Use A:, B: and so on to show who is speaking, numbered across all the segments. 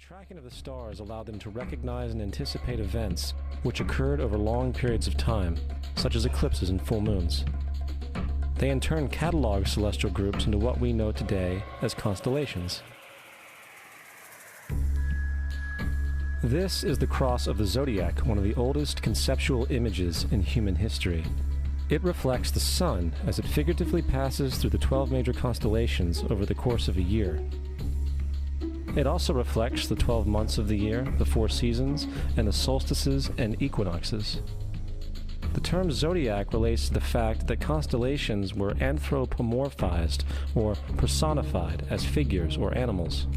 A: tracking of the stars allowed them to recognize and anticipate events which occurred over long periods of time, such as eclipses and full moons. They in turn cataloged celestial groups into what we know today as constellations. This is the cross of the zodiac, one of the oldest conceptual images in human history. It reflects the sun as it figuratively passes through the 12 major constellations over the course of a year. It also reflects the 12 months of the year, the 4 seasons, and the solstices and equinoxes. The term zodiac relates to the fact that constellations were anthropomorphized or personified as figures or animals.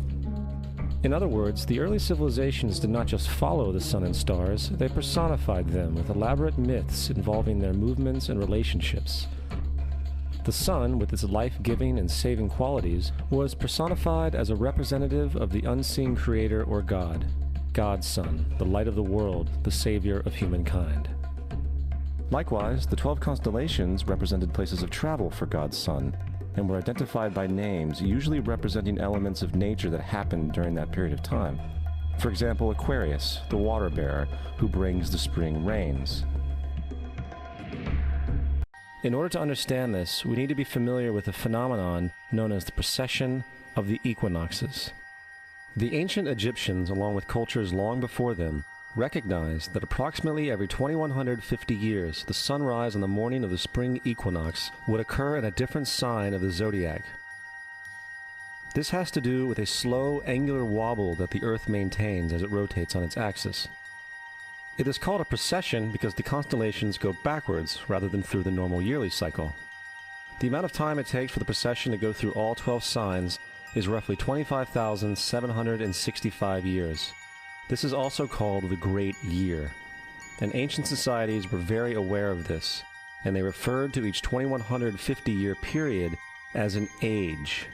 A: In other words, the early civilizations did not just follow the sun and stars, they personified them with elaborate myths involving their movements and relationships. The sun, with its life-giving and saving qualities, was personified as a representative of the unseen creator or God, God's Son, the light of the world, the savior of humankind. Likewise, the 12 constellations represented places of travel for God's Son, and were identified by names, usually representing elements of nature that happened during that period of time. For example, Aquarius, the water bearer, who brings the spring rains. In order to understand this, we need to be familiar with a phenomenon known as the precession of the equinoxes. The ancient Egyptians, along with cultures long before them, recognized that approximately every 2150 years, the sunrise on the morning of the spring equinox would occur in a different sign of the zodiac. This has to do with a slow, angular wobble that the Earth maintains as it rotates on its axis. It is called a precession because the constellations go backwards rather than through the normal yearly cycle. The amount of time it takes for the precession to go through all 12 signs is roughly 25,765 years. This is also called the Great Year, and ancient societies were very aware of this, and they referred to each 2150-year period as an age.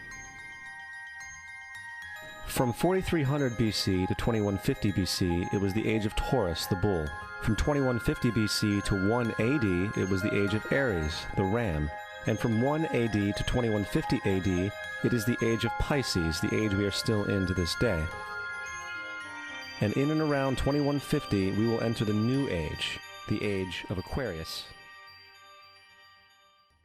A: From 4300 BC to 2150 BC, it was the age of Taurus, the bull. From 2150 BC to 1 AD, it was the age of Aries, the ram. And from 1 AD to 2150 AD, it is the age of Pisces, the age we are still in to this day. And in and around 2150, we will enter the new age, the age of Aquarius.